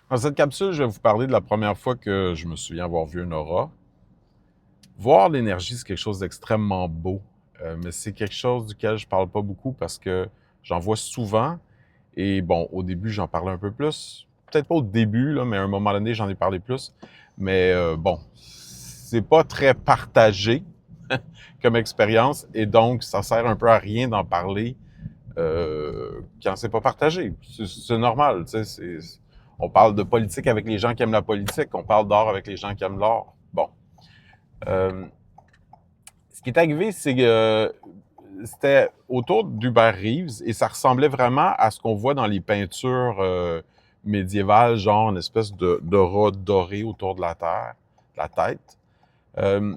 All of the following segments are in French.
Dans cette capsule, je vais vous parler de la première fois que je me souviens avoir vu une aura. Voir l'énergie, c'est quelque chose d'extrêmement beau, mais c'est quelque chose duquel je parle pas beaucoup parce que j'en vois souvent. Et bon, au début, j'en parlais un peu plus. Peut-être pas au début, là, mais à un moment donné, j'en ai parlé plus. Mais bon, c'est pas très partagé comme expérience et donc ça sert un peu à rien d'en parler quand c'est pas partagé. C'est normal, tu sais. On parle de politique avec les gens qui aiment la politique, on parle d'art avec les gens qui aiment l'art. Bon. Euh, Ce qui est arrivé, c'est que c'était autour d'Hubert Reeves et ça ressemblait vraiment à ce qu'on voit dans les peintures médiévales, genre une espèce d'aura doré autour de la terre, de la tête. Euh,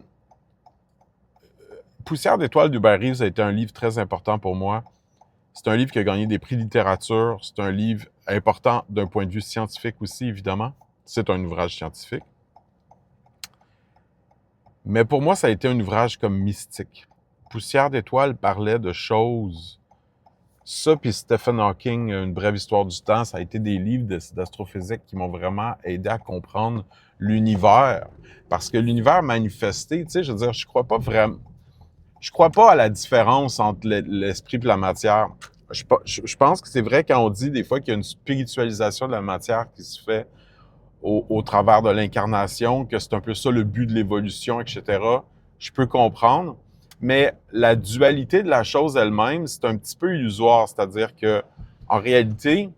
Poussière d'étoiles d'Hubert Reeves a été un livre très important pour moi. C'est un livre qui a gagné des prix de littérature. C'est un livre important d'un point de vue scientifique aussi, évidemment. C'est un ouvrage scientifique. Mais pour moi, ça a été un ouvrage comme mystique. Poussière d'étoiles parlait de choses. Ça, puis Stephen Hawking, Une brève histoire du temps, ça a été des livres d'astrophysique qui m'ont vraiment aidé à comprendre l'univers. Parce que l'univers manifesté, tu sais, je veux dire, je crois pas à la différence entre l'esprit et la matière. Je pense que c'est vrai quand on dit des fois qu'il y a une spiritualisation de la matière qui se fait au travers de l'incarnation, que c'est un peu ça le but de l'évolution, etc. Je peux comprendre, mais la dualité de la chose elle-même, c'est un petit peu illusoire, c'est-à-dire que en réalité,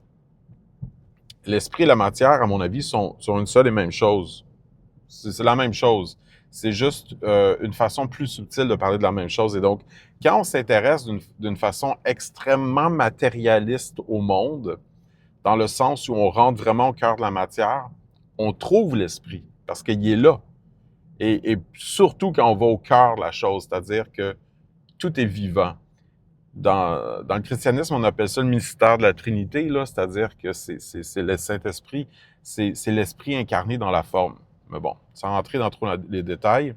l'esprit et la matière, à mon avis, sont une seule et même chose. C'est la même chose. C'est juste une façon plus subtile de parler de la même chose. Et donc, quand on s'intéresse d'une façon extrêmement matérialiste au monde, dans le sens où on rentre vraiment au cœur de la matière, on trouve l'esprit, parce qu'il est là. Et surtout quand on va au cœur de la chose, c'est-à-dire que tout est vivant. Dans le christianisme, on appelle ça le mystère de la Trinité, là, c'est-à-dire que c'est le Saint-Esprit, c'est l'Esprit incarné dans la forme. Mais bon, sans rentrer dans trop les détails,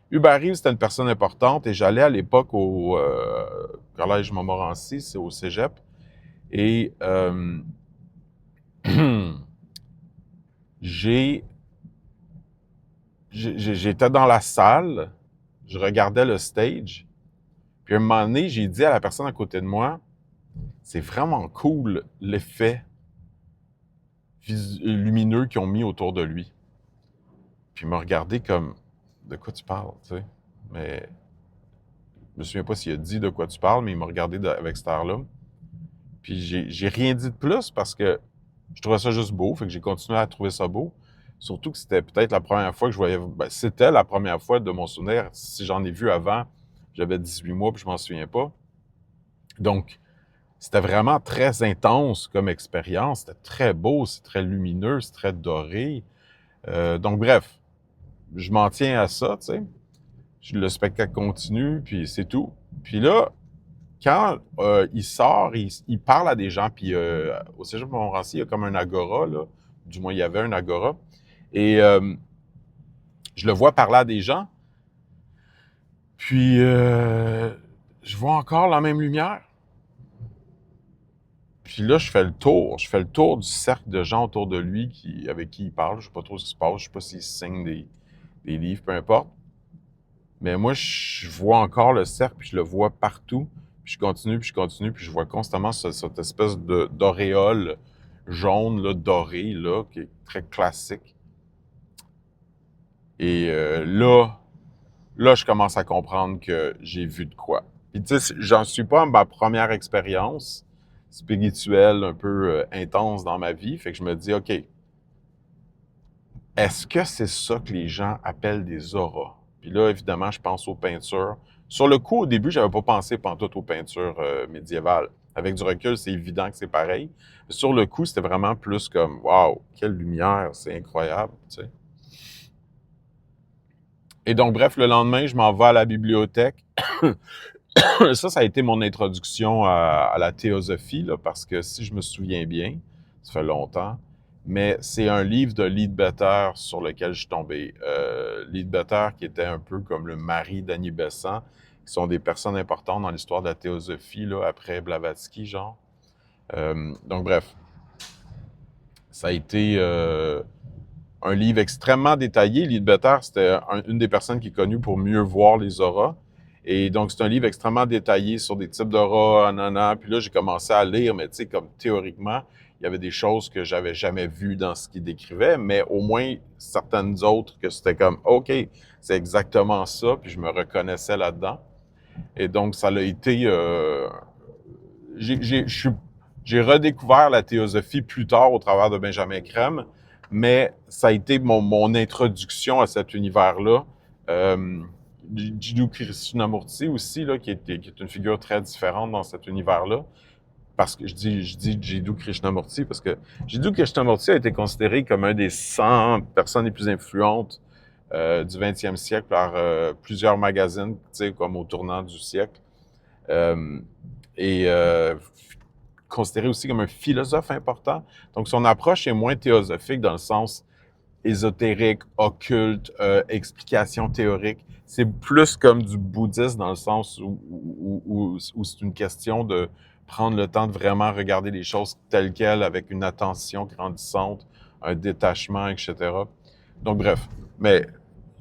Hubert Reeves, c'était une personne importante et j'allais à l'époque au Collège Montmorency, c'est au Cégep, et j'ai j'étais dans la salle, je regardais le stage, puis à un moment donné, j'ai dit à la personne à côté de moi, c'est vraiment cool l'effet lumineux qu'ils ont mis autour de lui. Puis il m'a regardé comme, de quoi tu parles, tu sais? Mais je me souviens pas s'il a dit de quoi tu parles, mais il m'a regardé avec cet air-là. Puis j'ai rien dit de plus parce que je trouvais ça juste beau, fait que j'ai continué à trouver ça beau. Surtout que c'était peut-être la première fois que je voyais... Ben, c'était la première fois de mon souvenir. Si j'en ai vu avant, j'avais 18 mois puis je m'en souviens pas. Donc, c'était vraiment très intense comme expérience. C'était très beau, c'est très lumineux, c'est très doré. Donc, bref, je m'en tiens à ça, tu sais. Le spectacle continue, puis c'est tout. Puis là, quand il sort, il parle à des gens, puis au Cégep Montmorency, il y a comme un agora, là. Du moins, il y avait un agora. Et je le vois parler à des gens, puis je vois encore la même lumière. Puis là, je fais le tour du cercle de gens autour de lui avec qui il parle. Je sais pas trop ce qui se passe, je sais pas s'il signe des livres, peu importe. Mais moi, je vois encore le cercle, puis je le vois partout. Puis je continue, puis je continue, puis je vois constamment cette espèce d'auréole jaune, là, dorée, là, qui est très classique. Et là, je commence à comprendre que j'ai vu de quoi. Puis tu sais, j'en suis pas à ma première expérience spirituelle un peu intense dans ma vie. Fait que je me dis, OK, est-ce que c'est ça que les gens appellent des auras? Puis là, évidemment, je pense aux peintures. Sur le coup, au début, j'avais pas pensé pantoute aux peintures médiévales. Avec du recul, c'est évident que c'est pareil. Sur le coup, c'était vraiment plus comme, waouh, quelle lumière, c'est incroyable, tu sais. Et donc, bref, le lendemain, je m'en vais à la bibliothèque. Ça a été mon introduction à la théosophie, là, parce que si je me souviens bien, ça fait longtemps, mais c'est un livre de Leadbeater sur lequel je suis tombé. Leadbeater, qui était un peu comme le mari d'Annie Besant, qui sont des personnes importantes dans l'histoire de la théosophie, là, après Blavatsky, genre. Donc, bref, Ça a été un livre extrêmement détaillé. Leadbetter, c'était une des personnes qui est connue pour mieux voir les auras. Et donc, c'est un livre extrêmement détaillé sur des types d'auras, nanana. Puis là, j'ai commencé à lire, mais tu sais, comme théoriquement, il y avait des choses que j'avais jamais vues dans ce qu'il décrivait, mais au moins certaines autres que c'était comme, OK, c'est exactement ça, puis je me reconnaissais là-dedans. Et donc, ça a été... j'ai redécouvert la théosophie plus tard au travers de Benjamin Crème, mais ça a été mon introduction à cet univers-là. Jiddu Krishnamurti aussi, là, qui est une figure très différente dans cet univers-là. Parce que je dis Jiddu Krishnamurti, parce que Jiddu Krishnamurti a été considéré comme un des 100 personnes les plus influentes du 20e siècle par plusieurs magazines, tu sais, comme au tournant du siècle. Et considéré aussi comme un philosophe important. Donc, son approche est moins théosophique dans le sens ésotérique, occulte, explication théorique. C'est plus comme du bouddhisme dans le sens où c'est une question de prendre le temps de vraiment regarder les choses telles quelles avec une attention grandissante, un détachement, etc. Donc, bref. Mais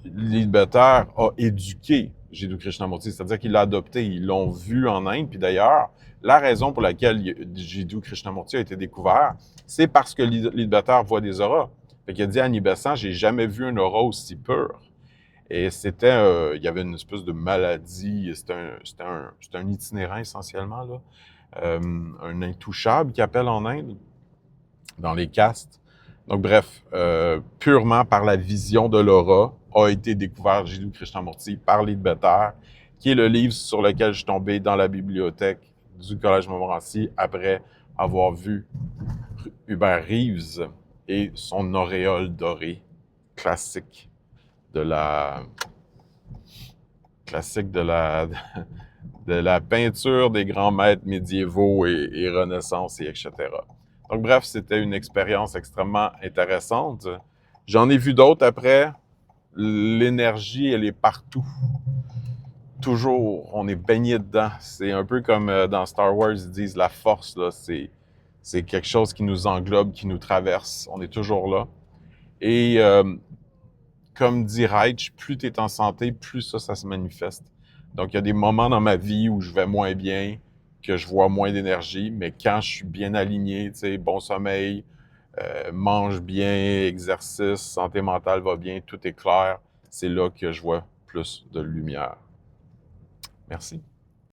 Leadbetter a éduqué Jiddu Krishnamurti, c'est-à-dire qu'il l'a adopté, ils l'ont vu en Inde. Puis d'ailleurs, la raison pour laquelle Jiddu Krishnamurti a été découvert, c'est parce que Leadbetter voit des auras. Fait qu'il a dit à Annie Besant, j'ai jamais vu une aura aussi pure. Et c'était, il y avait une espèce de maladie, c'était un itinérant essentiellement, là, un intouchable qui appelle en Inde, dans les castes. Donc bref, purement par la vision de l'aura, a été découvert Jiddu Krishnamurti par Leadbetter, qui est le livre sur lequel je suis tombé dans la bibliothèque du Collège Montmorency après avoir vu Hubert Reeves et son auréole dorée, classique de la de la peinture des grands maîtres médiévaux et Renaissance et etc. Donc bref, c'était une expérience extrêmement intéressante. J'en ai vu d'autres après. L'énergie, elle est partout. Toujours, on est baigné dedans. C'est un peu comme dans Star Wars, ils disent la force, là, c'est quelque chose qui nous englobe, qui nous traverse. On est toujours là. Et comme dit Reich, plus tu es en santé, plus ça se manifeste. Donc, il y a des moments dans ma vie où je vais moins bien, que je vois moins d'énergie, mais quand je suis bien aligné, tu sais, bon sommeil, mange bien, exercice, santé mentale va bien, tout est clair, c'est là que je vois plus de lumière. Merci.